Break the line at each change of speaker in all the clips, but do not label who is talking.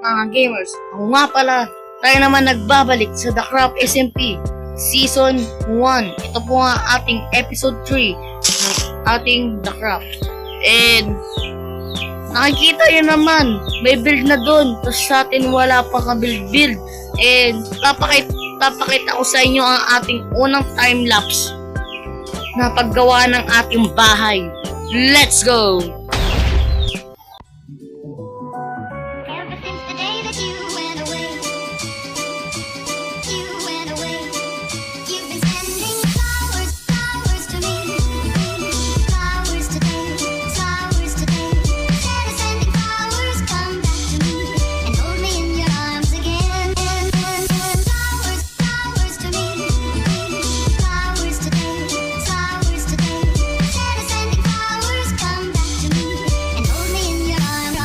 mga gamers. Ako nga pala, tayo naman nagbabalik sa The Craft SMP Season 1. Ito po nga ating episode 3 ng ating The Craft. And nakikita yun naman, may build na dun. Tapos sa atin wala pa ka-build. And papakita ko sa inyo ang ating unang time-lapse na paggawa ng ating bahay. Let's go!
Ever since the day that you went away, you've been sending flowers to me, flowers today, instead of sending flowers, come back to me, and hold me in your arms again, flowers to me, flowers today, instead of sending flowers, come back to me, and hold me in your arms,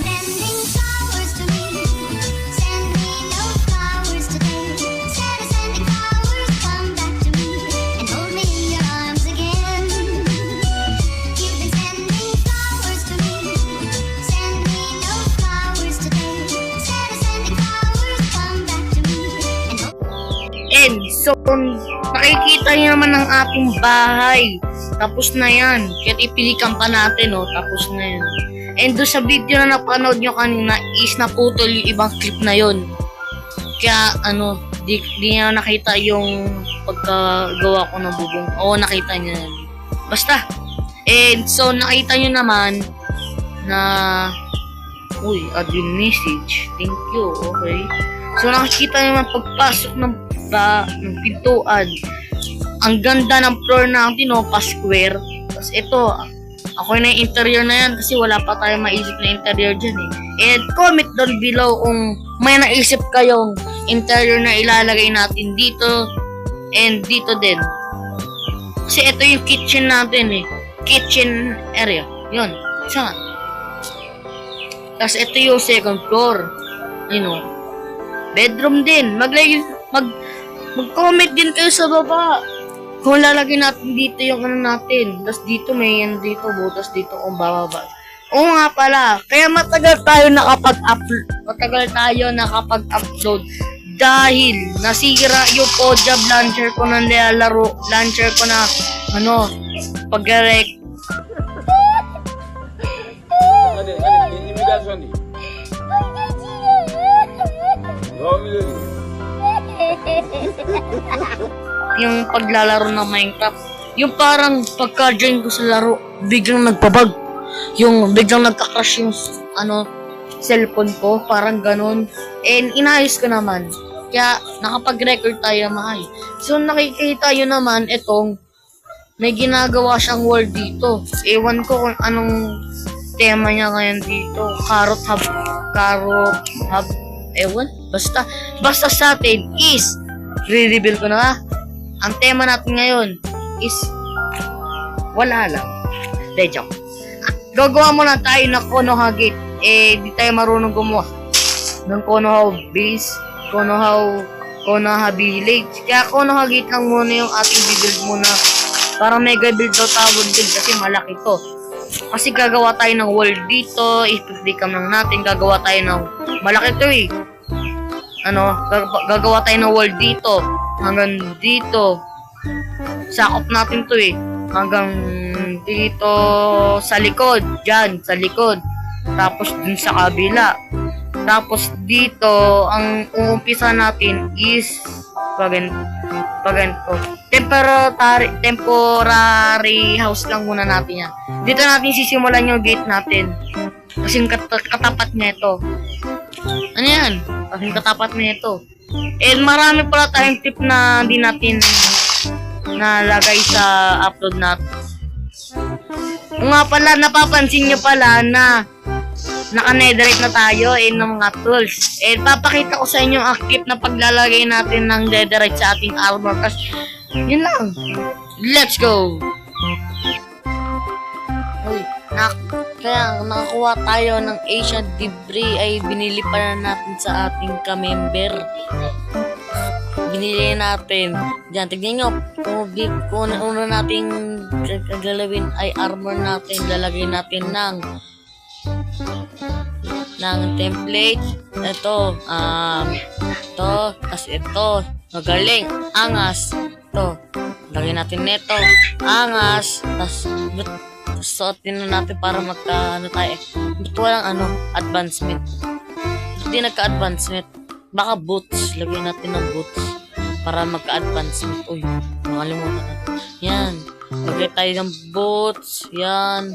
sending flowers to me, send me no flowers today, instead of sending flowers, come back to me, and hold me in your arms again. You've been sending flowers to me, send me no flowers today, instead of sending flowers, come back to me, and
And so, nakikita niyo naman ang ating bahay. Tapos na yan. Kahit ipilikan pa natin, tapos na yan. And doon sa video na napanood nyo kanina is naputol yung ibang clip na yon. Kaya di niya nakita yung pagkagawa ko ng bubong. Oo, nakita niya yan. Basta. And so, nakita nyo naman na admin message. Thank you. Okay. So, nakikita nyo naman pagpasok ng pintuan. Ang ganda ng floor natin, pa-square. Tapos ito, ako na yung interior na yan kasi wala pa tayong maisip na interior dyan eh. And comment down below kung may naisip kayong interior na ilalagay natin dito and dito din. Kasi ito yung kitchen natin eh. Kitchen area. Yun. Saan? Tapos ito yung second floor. Bedroom din. Mag-comment din kayo sa baba. Kung lalagay natin dito yung natin. Tapos dito may dito, butas dito kung bababa. Oo nga pala. Kaya matagal tayo nakapag-upload. Dahil nasira yung Pojab launcher ko na nilalaro. Launcher ko na pag-rec. Yung paglalaro ng Minecraft, yung parang pagka-join ko sa laro, biglang nagpabag. Yung biglang nagka-crash yung cellphone ko, parang ganun. And inayos ko naman. Kaya nakapag-record tayo maayos. So nakikita yun naman itong may ginagawa siyang wall dito. Ewan ko kung anong tema niya ngayon dito. Carrot hub. Ewan. Basta sa atin is re-reveal ko na. Ang tema natin ngayon is wala lang. Joke. Gagawa muna tayo ng Konoha Gate. Di tayo marunong gumawa ng Konoha Base, Konoha Village. Kaya Konoha Gate lang muna yung ating build muna. Para mega build daw tawag din kasi malaki to. Kasi gagawa tayo ng wall dito, i-flickam lang natin, gagawa tayo ng malaki to eh. Gagawa tayo ng wall dito, hanggang dito. Sakop natin to eh. Hanggang dito sa likod, dyan, sa likod. Tapos dun sa kabila. Tapos dito, ang uumpisa natin is paganto. Temporary house lang muna natin yan. Dito natin sisimulan yung gate natin. Kasing katapat nito. Ano yan? Kasing katapat nito. And marami pala tayong tip na hindi natin nalagay sa upload natin. Kung nga pala, napapansin nyo pala na naka-netherite na tayo ng mga tools. Papakita ko sa inyo ang clip na paglalagay natin ng netherite sa ating armor. Kasi, yun lang. Let's go! Kaya nakakuha tayo ng ancient debris ay binili pa na natin sa ating ka-member. Binili natin. Diyan, tignan nyo. Kung una nating gagalawin ay armor natin. Lalagay natin ng ng template. Ito, tas ito, magaling, angas. Ito, lagyan natin nito, angas, tas suotin na natin para magka, tayo, ba't walang advancement? Hindi nagka-advancement. Baka boots, lagyan natin ng boots para magka-advancement. Uy, nakalimutan natin. Yan, lagyan tayo ng boots, yan.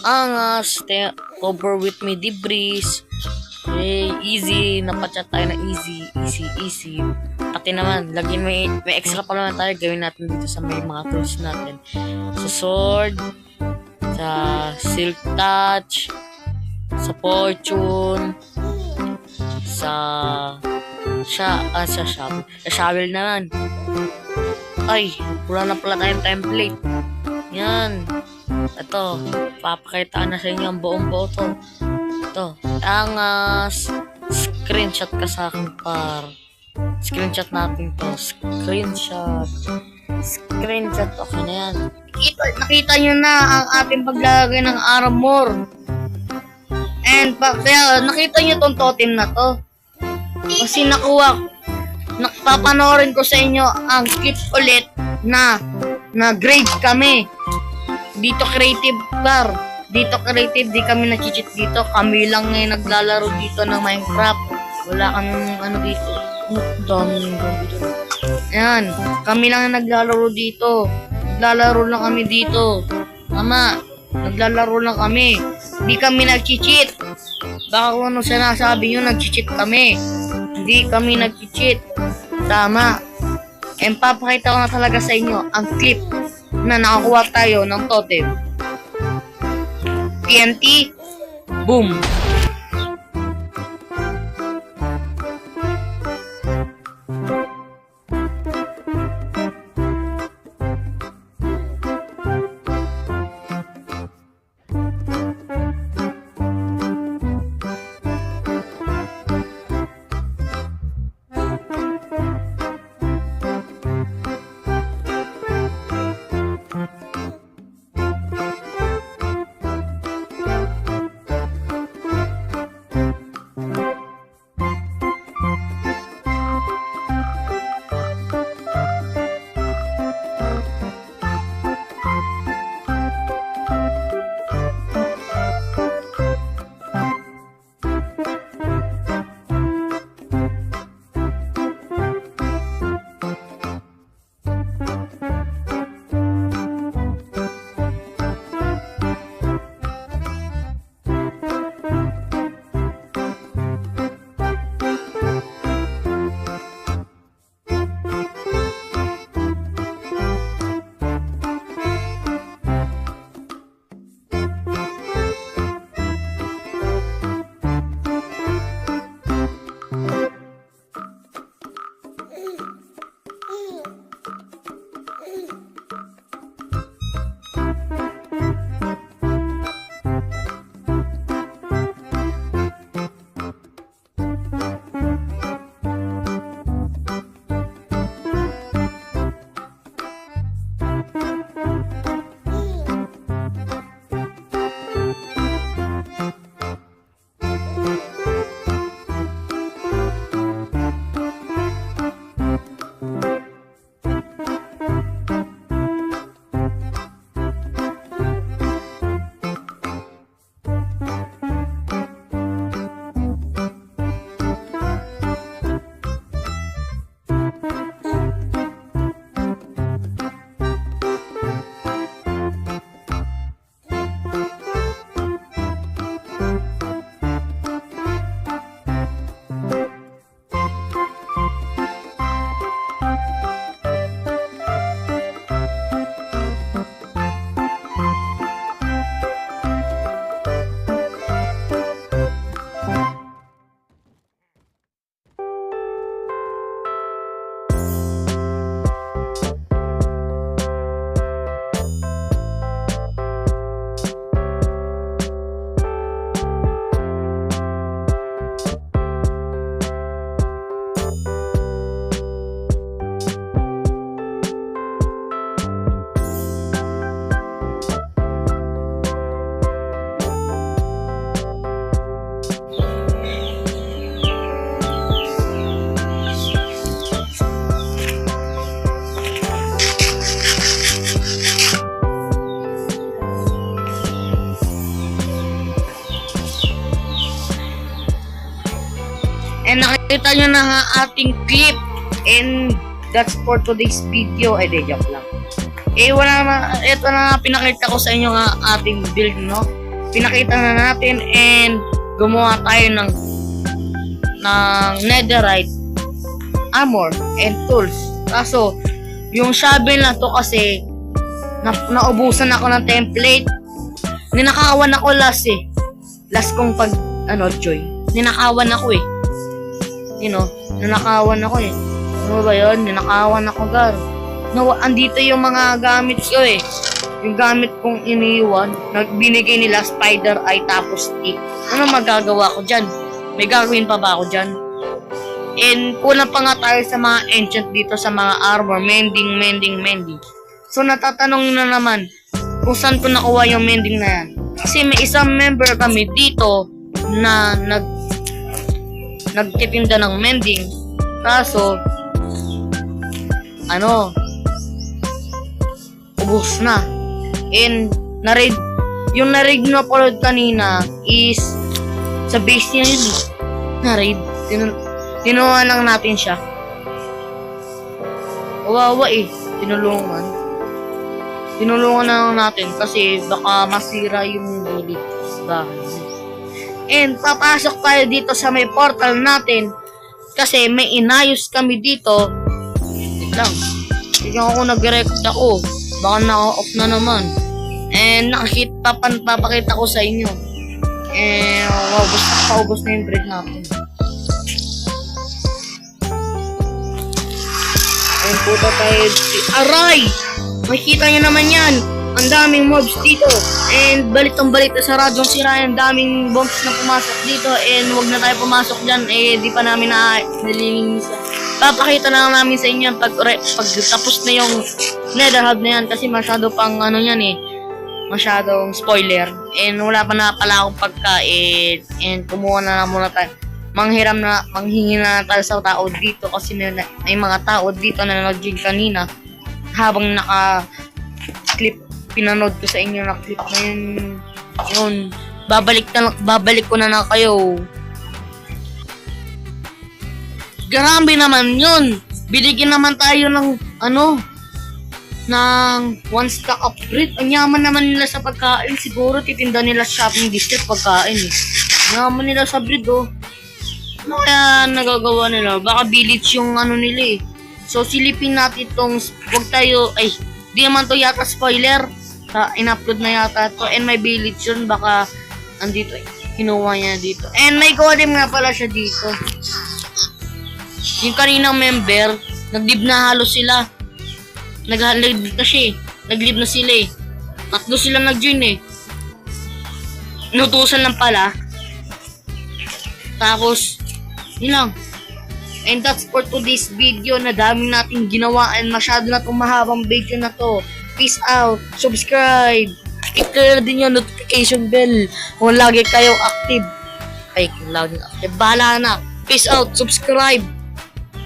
Angas, cover with me debris. Okay, easy. Napachat tayo na easy. Pati naman, lagyan may extra pa naman tayo. Gawin natin dito sa may mga tools natin. Sa sword, sa silk touch, sa fortune, sa shovel naman. Ay, wala na pala tayong template. Yan. Ito, papakita na sa inyo ang buong buo to. Ito, angas. Screenshot ka sa akin, par. Screenshot natin to. Screenshot. Okay na yan. Nakita nyo na ang ating paglagay ng armor. And kaya nakita nyo tong totem na to. Kasi papanoorin ko sa inyo ang clip ulit na grade kami. Dito creative, par. Dito creative, di kami nag-cheat dito. Kami lang ngayon naglalaro dito ng Minecraft. Wala kang dito. Daming dito. Ayan, kami lang naglalaro dito. Naglalaro lang kami dito. Tama, naglalaro lang kami. Di kami nag-cheat. Baka kung ano sinasabi nyo, nag-cheat kami. Hindi kami nag-cheat. Tama. And papakita ko na talaga sa inyo ang clip na nakakuha tayo ng totem. TNT, boom. And nakita nyo na nga ating clip. And that's for today's video. Di, joke lang. Wala na, ito na nga, pinakita ko sa inyo nga ating build, no? Pinakita na natin and gumawa tayo ng netherite armor and tools. Kaso, yung shovel na to kasi naubusan ako ng template. Ninakawan ako last kong pag joy. Ninakawan ako ninakawan ako Ano ba yun? Ninakawan ako andito yung mga gamit ko Yung gamit kong iniwan, binigay nila spider eye tapos stick. Ano magagawa ko dyan? May gagawin pa ba ako dyan? And kulang pa nga tayo sa mga enchant dito sa mga armor. Mending. So natatanong na naman kung saan ko nakuha yung mending na yan. Kasi may isang member kami dito na nagtitinda ng mending. Kaso, ubos na. And yung na-raid na upload kanina is sa base niya yun na-raid. Tinuha lang natin siya. Kawawa Tinulungan na lang natin kasi baka masira yung building sa bahay. And papasok tayo dito sa may portal natin kasi may inayos kami dito. Wait lang. Tignan ko nag-record ako. Baka naka-off na naman. And papakita ko sa inyo. And paubos na yung break natin. And puta tayo. Aray! Makikita nyo naman yan. Ang daming mobs dito. And balik na sa radyong sira. Ang daming bombs na pumasok dito. And wag na tayo pumasok dyan. Di pa namin nalilinis. Papakita na lang namin sa inyo pag tapos na yung nether hub na yan. Kasi masyado pang masyadong spoiler. And wala pa na pala akong pagkain. And kumuha na lang muna tayo. Manghingi na tayo sa tao dito. Kasi may mga tao dito na nag-jig kanina. Habang naka-clip, pinanood ko sa inyo na clip na yun. Babalik ko na kayo. Grabe naman yun. Binigyan naman tayo ng ng one stack of bread. Ang yaman naman nila sa pagkain. Siguro titinda nila sa shopping district pagkain Yaman nila sa bread Ano kaya nagagawa nila? Baka village yung nila So, silipin natin itong, di naman to yata spoiler. In-upload na yata to. And may village yun, baka, andito kinuha niya dito. And may golem nga pala siya dito. Yung kaninang member, nag-live na halos sila. Nag-live na siya Nag-live na sila Tatlo sila nag-join Inutusan lang pala. Tapos, yun lang. And that's for today's video na daming natin ginawa and masyado na itong mahabang video na to. Peace out. Subscribe. I-clear din yung notification bell kung lagi kayong active. Kung lagi active. Bahala na. Peace out. Subscribe.